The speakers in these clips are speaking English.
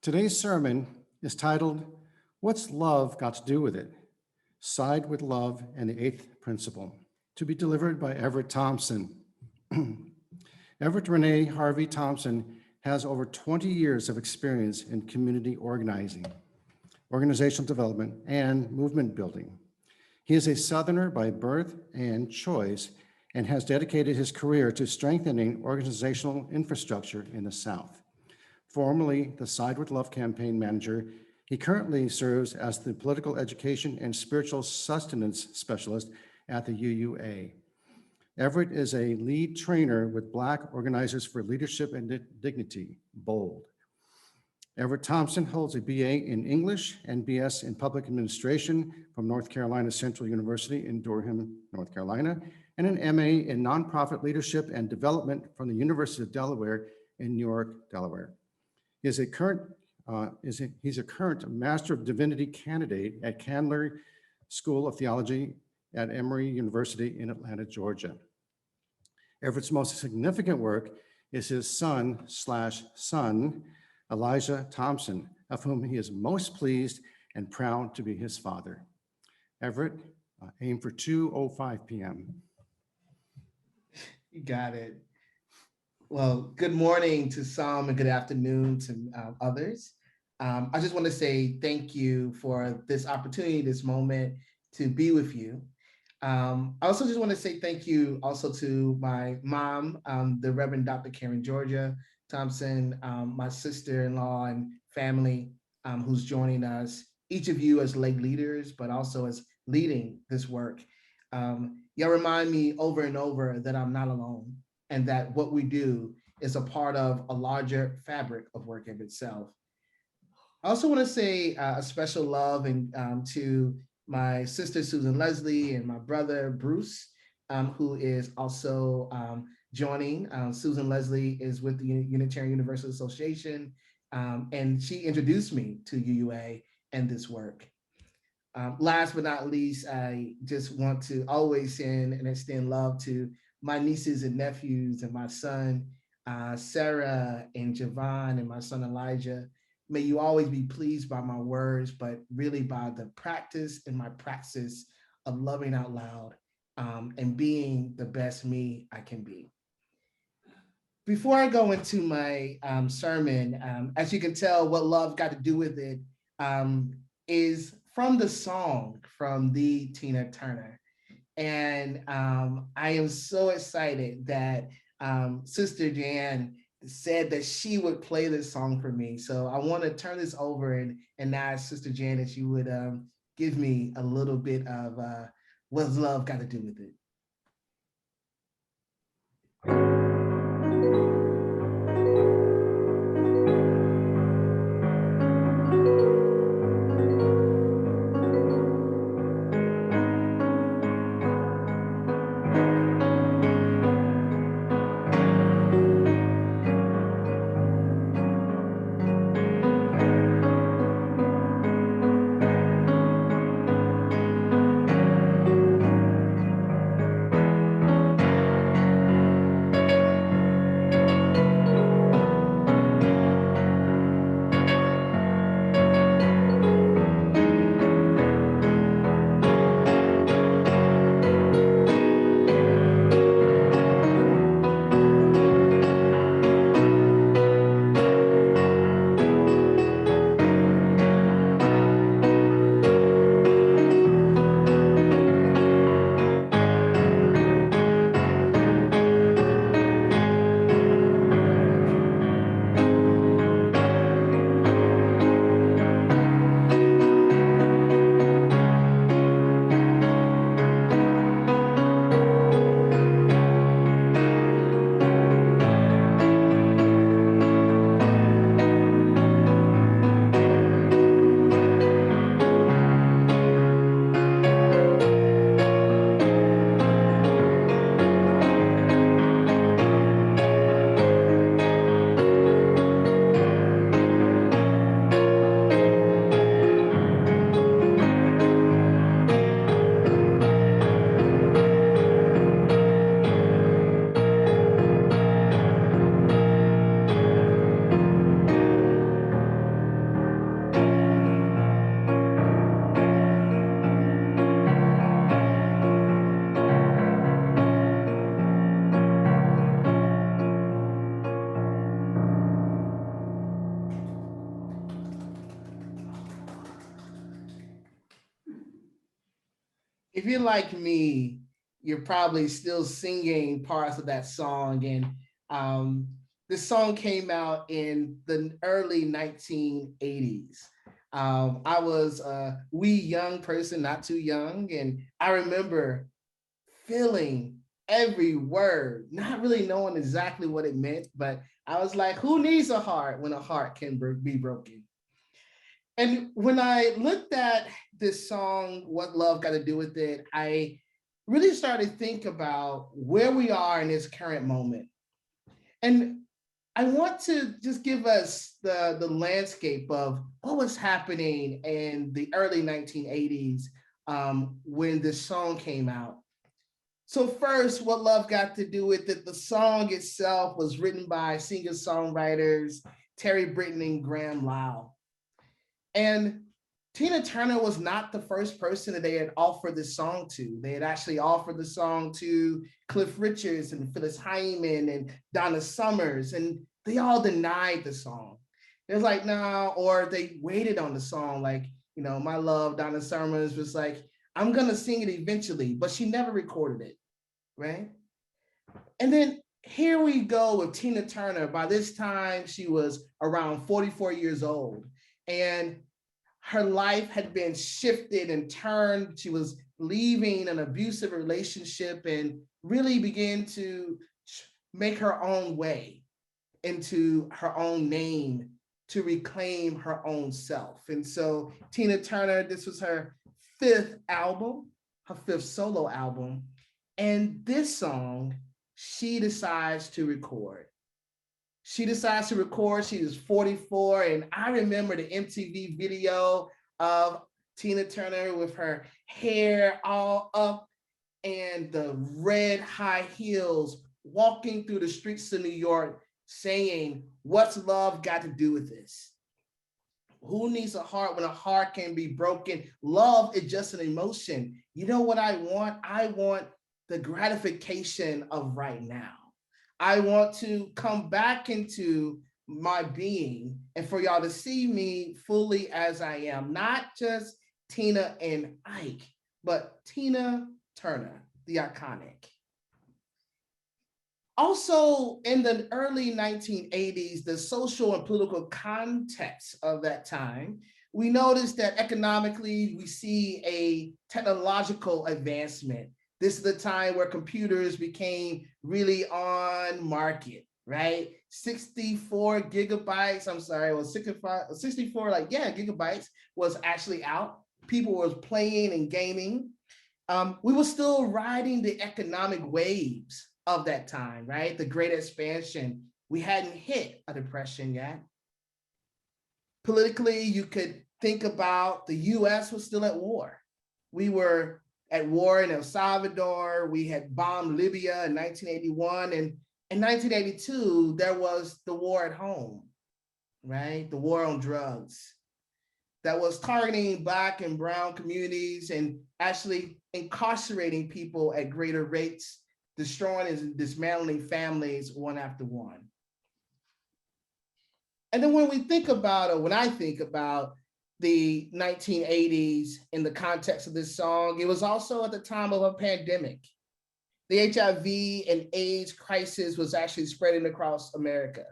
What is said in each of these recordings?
Today's sermon is titled, What's Love Got to Do with It? Side with Love and the Eighth Principle, to be delivered by Everette Thompson. Everette Renee Harvey Thompson has over 20 years of experience in community organizing, organizational development, and movement building. He is a Southerner by birth and choice and has dedicated his career to strengthening organizational infrastructure in the South. Formerly the Side with Love campaign manager, he currently serves as the political education and spiritual sustenance specialist at the UUA. Everette is a lead trainer with Black Organizers for Leadership and Dignity, BOLD. Everette Thompson holds a BA in English and BS in Public Administration from North Carolina Central University in Durham, North Carolina, and an MA in Nonprofit Leadership and Development from the University of Delaware in Newark, Delaware. He's a current Master of Divinity candidate at Candler School of Theology at Emory University in Atlanta, Georgia. Everett's most significant work is his son, Elijah Thompson, of whom he is most pleased and proud to be his father. Everette, aim for 2:05 p.m. You got it. Well, good morning to some and good afternoon to others. I just want to say thank you for this opportunity, this moment to be with you. I also just want to say thank you also to my mom, the Reverend Dr. Karen Georgia Thompson, my sister-in-law and family who's joining us, each of you as lay leaders, but also as leading this work. Y'all remind me over and over that I'm not alone and that what we do is a part of a larger fabric of work of itself. I also want to say a special love to my sister, Susan Leslie, and my brother, Bruce, who is also joining. Susan Leslie is with the Unitarian Universalist Association, and she introduced me to UUA and this work. Last but not least, I just want to always send and extend love to my nieces and nephews and my son, Sarah and Javon, and my son, Elijah. May you always be pleased by my words, but really by the practice and my praxis of loving out loud and being the best me I can be. Before I go into my sermon, as you can tell, what love got to do with it is from the song from the Tina Turner. And I am so excited that Sister Jan said that she would play this song for me. So I want to turn this over and ask Sister Jan if she would give me a little bit of what's love got to do with it. If you're like me, you're probably still singing parts of that song. And um, this song came out in the early 1980s. I was a wee young person, not too young. And I remember feeling every word, not really knowing exactly what it meant, but I was like, who needs a heart when a heart can be broken? And when I looked at this song, What Love Got to Do with It, I really started to think about where we are in this current moment. And I want to just give us the landscape of what was happening in the early 1980s when this song came out. So first, What Love Got to Do with It, the song itself was written by singer-songwriters Terry Britton and Graham Lau. And Tina Turner was not the first person that they had offered this song to. They had actually offered the song to Cliff Richards and Phyllis Hyman and Donna Summers, and they all denied the song. It was like, nah, or they waited on the song. Like, my love, Donna Summers was like, I'm gonna sing it eventually, but she never recorded it, right? And then here we go with Tina Turner. By this time, she was around 44 years old. And her life had been shifted and turned. She was leaving an abusive relationship and really began to make her own way into her own name to reclaim her own self. And so Tina Turner, this was her fifth album, her fifth solo album. And this song, she decides to record. She decides to record. She was 44. And I remember the MTV video of Tina Turner with her hair all up and the red high heels walking through the streets of New York saying, what's love got to do with this? Who needs a heart when a heart can be broken? Love is just an emotion. You know what I want? I want the gratification of right now. I want to come back into my being and for y'all to see me fully as I am, not just Tina and Ike, but Tina Turner, the iconic. Also, in the early 1980s, the social and political context of that time, we noticed that economically we see a technological advancement. This is the time where computers became really on market, right? 64 gigabytes, I'm sorry, it was 64, gigabytes was actually out. People was playing and gaming. We were still riding the economic waves of that time, right? The great expansion. We hadn't hit a depression yet. Politically, you could think about the US was still at war. We were at war in El Salvador. We had bombed Libya in 1981. And in 1982, there was the war at home, right? The war on drugs that was targeting Black and brown communities and actually incarcerating people at greater rates, destroying and dismantling families one after one. And then when we think about, or when I think about the 1980s in the context of this song, it was also at the time of a pandemic. The HIV and AIDS crisis was actually spreading across America.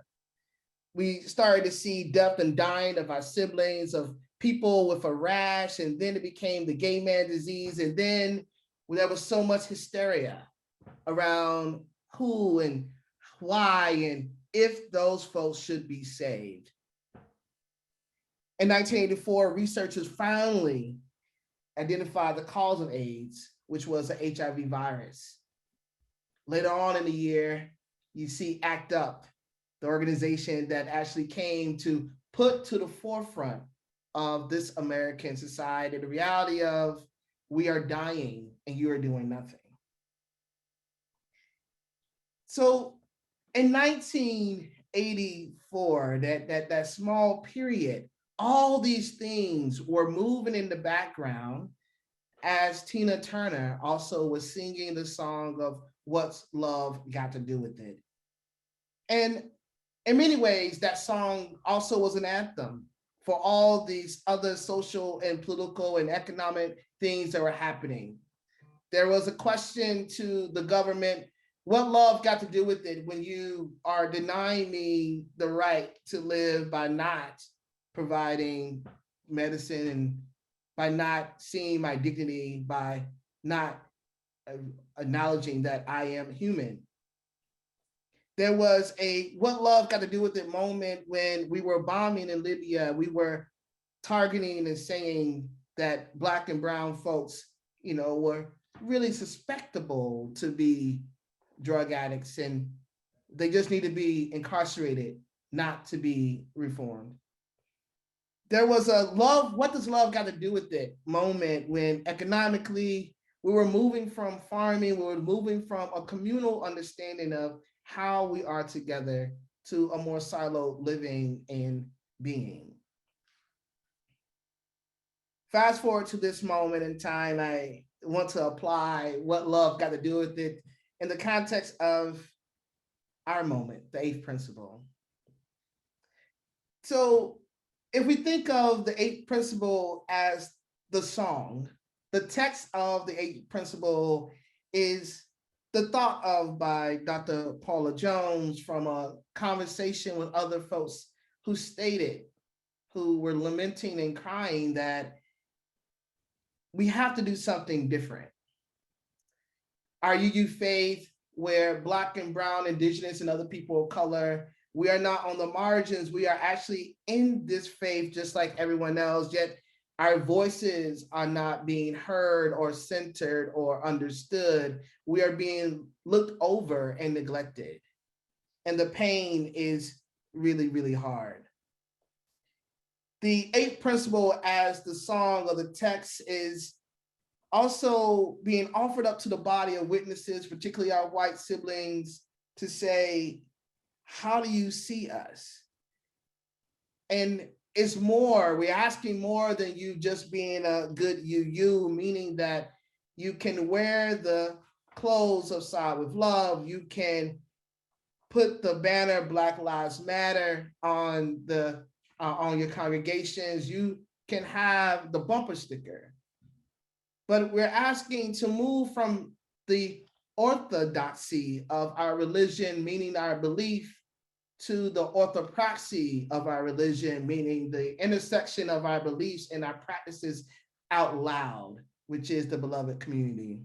We started to see death and dying of our siblings, of people with a rash, and then it became the gay man disease. And then there was so much hysteria around who and why and if those folks should be saved. In 1984, researchers finally identified the cause of AIDS, which was the HIV virus. Later on in the year, you see ACT UP, the organization that actually came to put to the forefront of this American society the reality of we are dying and you are doing nothing. So in 1984, that small period, all these things were moving in the background as Tina Turner also was singing the song of What's Love Got to Do with It. And in many ways, that song also was an anthem for all these other social and political and economic things that were happening. There was a question to the government, what love got to do with it when you are denying me the right to live by not providing medicine and by not seeing my dignity, by not acknowledging that I am human. There was a what love got to do with it moment when we were bombing in Libya. We were targeting and saying that Black and brown folks, were really suspectable to be drug addicts and they just need to be incarcerated, not to be reformed. There was a love, what does love got to do with it moment when economically we were moving from farming, we were moving from a communal understanding of how we are together to a more siloed living and being. Fast forward to this moment in time, I want to apply what love got to do with it in the context of our moment, the eighth principle. So if we think of the eighth principle as the song, the text of the eighth principle is the thought of by Dr. Paula Jones from a conversation with other folks who stated, who were lamenting and crying that we have to do something different. Our UU faith, where Black and brown, Indigenous, and other people of color, we are not on the margins. We are actually in this faith just like everyone else, yet our voices are not being heard or centered or understood. We are being looked over and neglected. And the pain is really, really hard. The eighth principle as the song of the text is also being offered up to the body of witnesses, particularly our white siblings, to say, how do you see us? And it's more, we're asking more than you just being a good you, meaning that you can wear the clothes of Side with Love, you can put the banner Black Lives Matter on your congregations, you can have the bumper sticker. But we're asking to move from the orthodoxy of our religion, meaning our belief, to the orthopraxy of our religion, meaning the intersection of our beliefs and our practices out loud, which is the beloved community.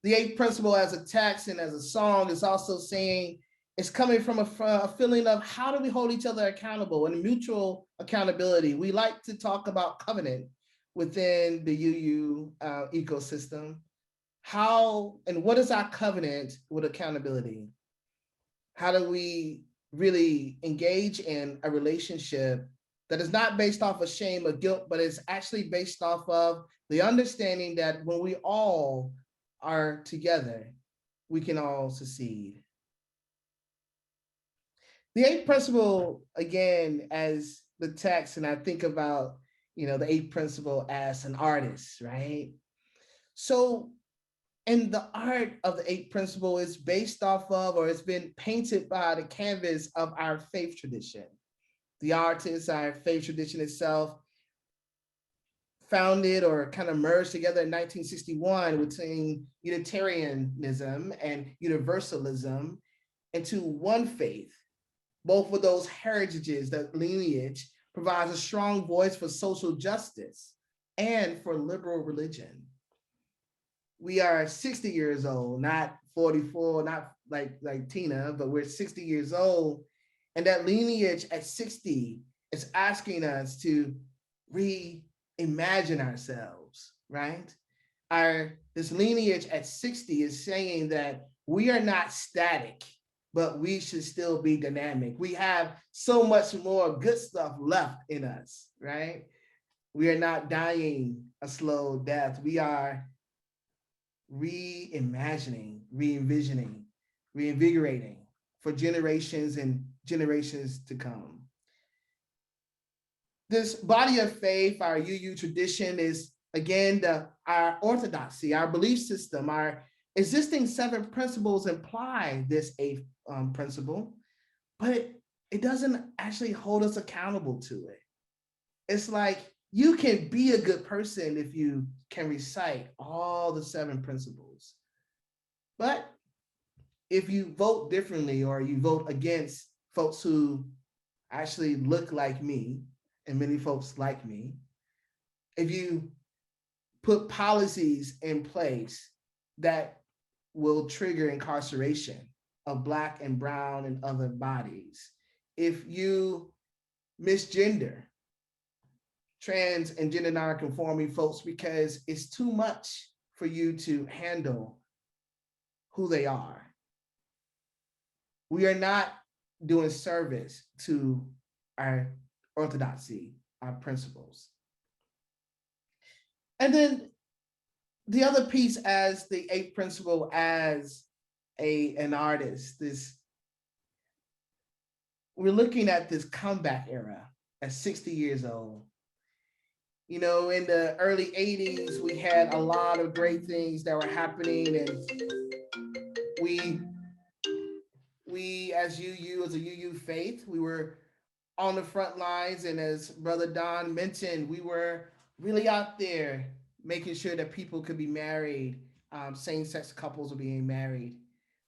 The eighth principle as a text and as a song is also saying, it's coming from a feeling of how do we hold each other accountable and mutual accountability. We like to talk about covenant within the UU ecosystem. How and what is our covenant with accountability? How do we really engage in a relationship that is not based off of shame or guilt, but is actually based off of the understanding that when we all are together, we can all succeed. The eighth principle, again, as the text, and I think about, the eighth principle as an artist, right? So, and the art of the eighth principle is based off of, or it's been painted by the canvas of our faith tradition. The artist, our faith tradition itself, founded or kind of merged together in 1961 between Unitarianism and Universalism into one faith. Both of those heritages, that lineage, provides a strong voice for social justice and for liberal religion. We are 60 years old, not 44, not like Tina, but we're 60 years old. And that lineage at 60 is asking us to reimagine ourselves, right? This lineage at 60 is saying that we are not static, but we should still be dynamic. We have so much more good stuff left in us, right? We are not dying a slow death. We are reimagining, re-envisioning, reinvigorating for generations and generations to come. This body of faith, our UU tradition, is again our orthodoxy, our belief system, our existing 7 principles imply this 8th principle, but it doesn't actually hold us accountable to it. It's like You can be a good person if you can recite all the 7 principles. But if you vote differently or you vote against folks who actually look like me, and many folks like me, if you put policies in place that will trigger incarceration of Black and brown and other bodies, if you misgender trans and gender nonconforming folks because it's too much for you to handle who they are, we are not doing service to our orthodoxy, our principles. And then the other piece, as the 8th principle, as an artist, this, we're looking at this comeback era at 60 years old. You know, in the early 80s, we had a lot of great things that were happening, and we as as a UU faith, we were on the front lines, and as Brother Don mentioned, we were really out there making sure that people could be married, same-sex couples were being married.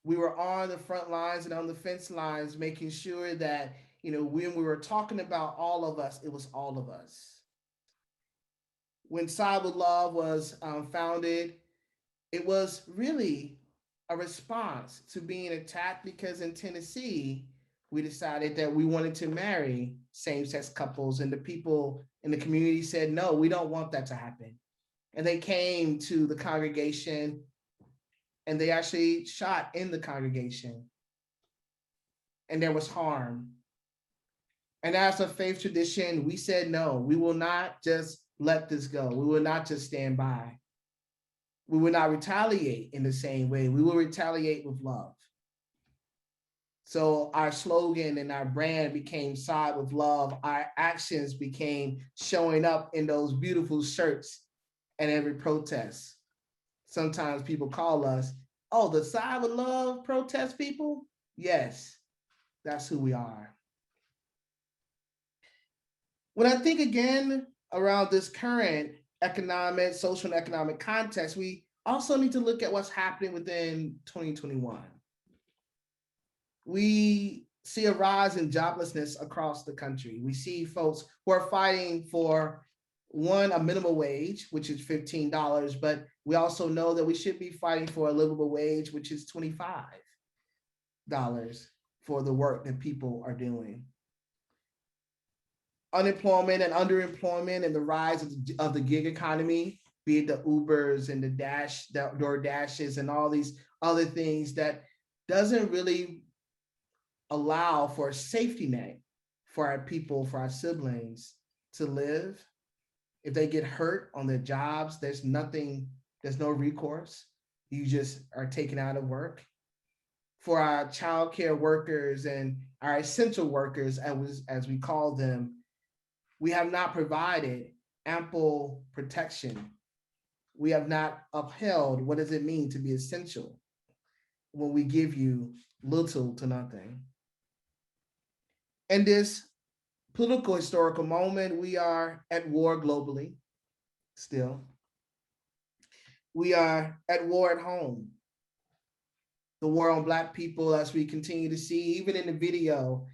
We were on the front lines and on the fence lines, making sure that, you know, when we were talking about all of us, it was all of us. When Side with Love was founded, it was really a response to being attacked because in Tennessee, we decided that we wanted to marry same-sex couples, and the people in the community said, no, we don't want that to happen. And they came to the congregation and they actually shot in the congregation, and there was harm. And as a faith tradition, we said, no, we will not just let this go. We will not just stand by. We will not retaliate in the same way. We will retaliate with love. So our slogan and our brand became Side with Love. Our actions became showing up in those beautiful shirts at every protest. Sometimes people call us, oh, the Side with Love protest people? Yes, that's who we are. When I think again around this current economic, social and economic context, we also need to look at what's happening within 2021. We see a rise in joblessness across the country. We see folks who are fighting for, one, a minimum wage, which is $15, but we also know that we should be fighting for a livable wage, which is $25 for the work that people are doing. Unemployment and underemployment and the rise of the gig economy, be it the Ubers and the DoorDashes and all these other things that doesn't really allow for a safety net for our people, for our siblings to live. If they get hurt on their jobs, there's no recourse. You just are taken out of work. For our childcare workers and our essential workers, as we call them, we have not provided ample protection. We have not upheld what does it mean to be essential when we give you little to nothing. In this political historical moment, we are at war globally still. We are at war at home. The war on Black people, as we continue to see, even in the video,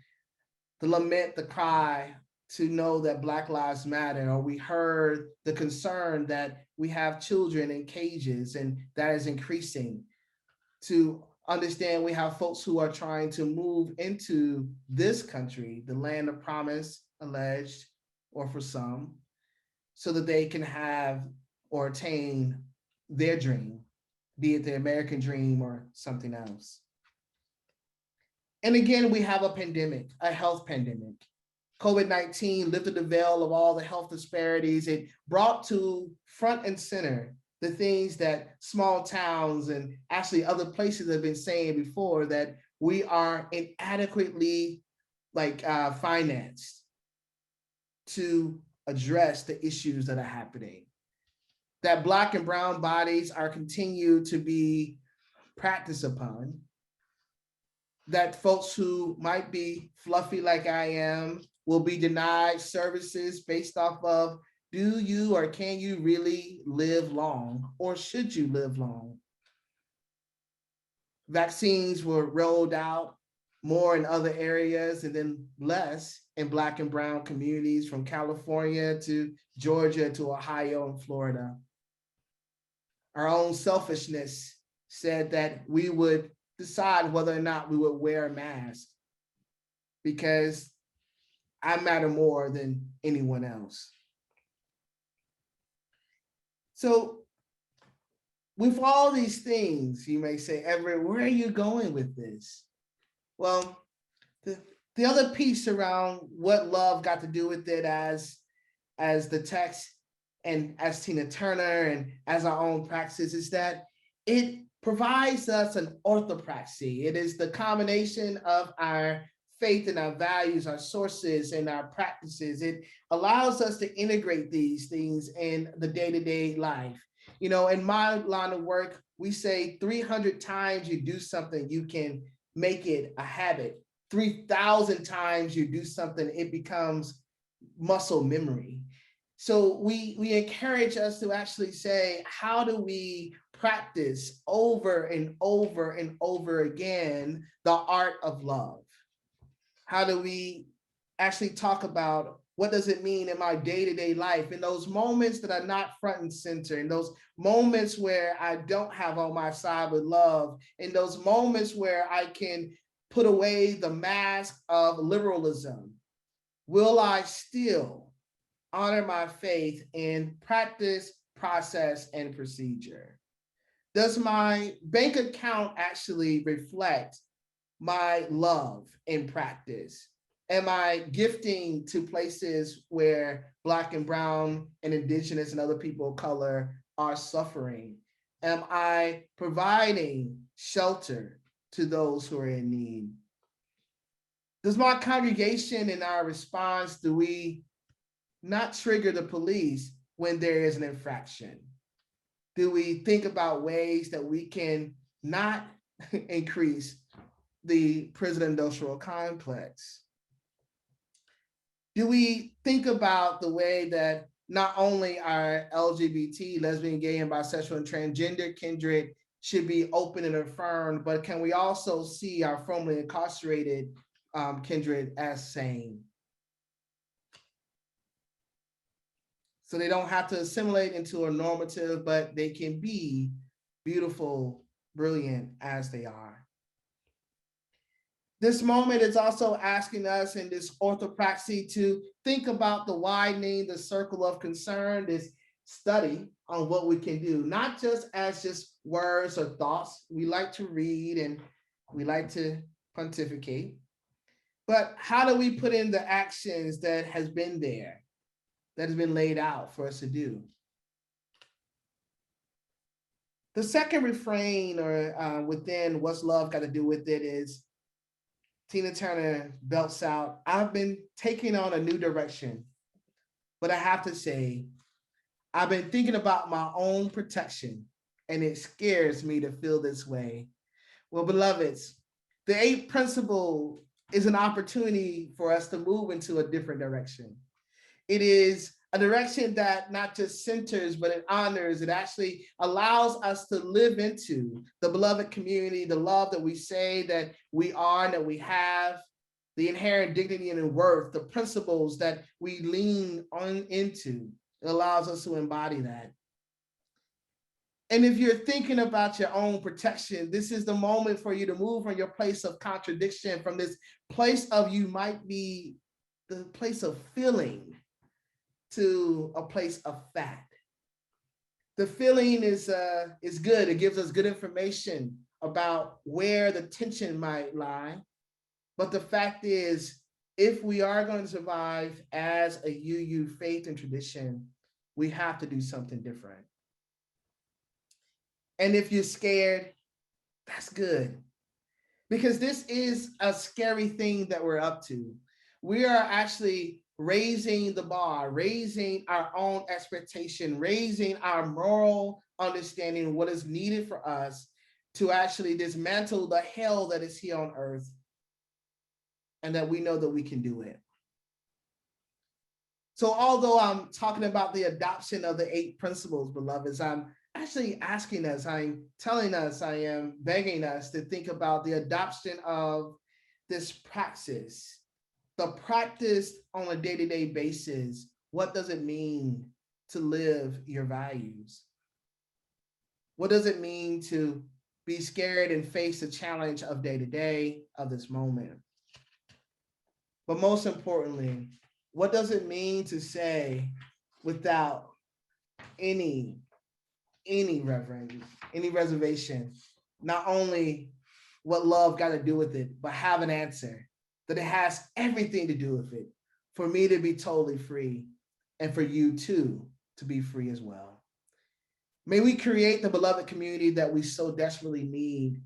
the lament, the cry, to know that Black lives matter, or we heard the concern that we have children in cages and that is increasing, to understand we have folks who are trying to move into this country, the land of promise, alleged, or for some, so that they can have or attain their dream, be it the American dream or something else. And again, we have a pandemic, a health pandemic. COVID-19 lifted the veil of all the health disparities. It brought to front and center the things that small towns and actually other places have been saying before, that we are inadequately financed to address the issues that are happening. That Black and brown bodies are continued to be practiced upon. That folks who might be fluffy like I am will be denied services based off of Do you or can you really live long, or should you live long? Vaccines were rolled out more in other areas and then less in Black and Brown communities from California to Georgia to Ohio and Florida. Our own selfishness said that we would decide whether or not we would wear a mask because I matter more than anyone else. So, with all these things, you may say, Everett, where are you going with this? Well, the other piece around what love got to do with it as the text and as Tina Turner and as our own practice is that it provides us an orthopraxy. It is the combination of our faith and our values, our sources and our practices. It allows us to integrate these things in the day-to-day life. You know, in my line of work, we say 300 times you do something, you can make it a habit. 3,000 times you do something, it becomes muscle memory. So we encourage us to actually say, how do we practice over and over and over again the art of love? How do we actually talk about what does it mean in my day-to-day life, in those moments that are not front and center, in those moments where I don't have on my side with love, in those moments where I can put away the mask of liberalism? Will I still honor my faith in practice, process, and procedure? Does my bank account actually reflect my love in practice? Am I gifting to places where Black and Brown and Indigenous and other people of color are suffering? Am I providing shelter to those who are in need? Does my congregation in our response, do we not trigger the police when there is an infraction? Do we think about ways that we can not increase the prison industrial complex? Do we think about the way that not only our LGBT, lesbian, gay, and bisexual and transgender kindred should be open and affirmed, but can we also see our formerly incarcerated kindred as sane? So they don't have to assimilate into a normative, but they can be beautiful, brilliant as they are. This moment is also asking us in this orthopraxy to think about the widening the circle of concern, this study on what we can do, not just as just words or thoughts. We like to read and we like to pontificate, but how do we put in the actions that has been there, that has been laid out for us to do? The second refrain or within what's love got to do with it is Tina Turner belts out, I've been taking on a new direction, but I have to say, I've been thinking about my own protection and it scares me to feel this way. Well, beloveds, the eighth principle is an opportunity for us to move into a different direction. It is a direction that not just centers, but it honors, it actually allows us to live into the beloved community, the love that we say that we are and that we have, the inherent dignity and worth, the principles that we lean on into. It allows us to embody that. And if you're thinking about your own protection, this is the moment for you to move from your place of contradiction, from this place of you might be the place of feeling to a place of fact. The feeling is good. It gives us good information about where the tension might lie. But the fact is, if we are going to survive as a UU faith and tradition, we have to do something different. And if you're scared, that's good. Because this is a scary thing that we're up to. We are actually raising the bar, raising our own expectation, raising our moral understanding of what is needed for us to actually dismantle the hell that is here on earth, and that we know that we can do it. So although I'm talking about the adoption of the 8 principles, beloveds, I'm actually asking us, I'm telling us, I am begging us to think about the adoption of this praxis, the practice on a day-to-day basis. What does it mean to live your values? What does it mean to be scared and face the challenge of day-to-day of this moment? But most importantly, what does it mean to say without any reverence, any reservation, not only what love got to do with it, but have an answer that it has everything to do with it for me to be totally free and for you too to be free as well. May we create the beloved community that we so desperately need.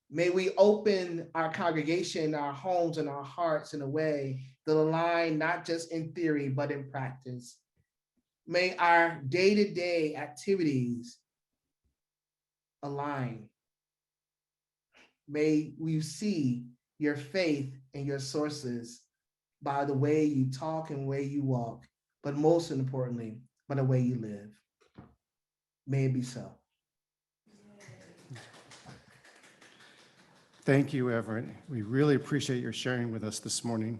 May we open our congregation, our homes, and our hearts in a way that align not just in theory, but in practice. May our day-to-day activities align. May we see your faith and your sources by the way you talk and way you walk, but most importantly, by the way you live. May it be so. Thank you, Everett. We really appreciate your sharing with us this morning.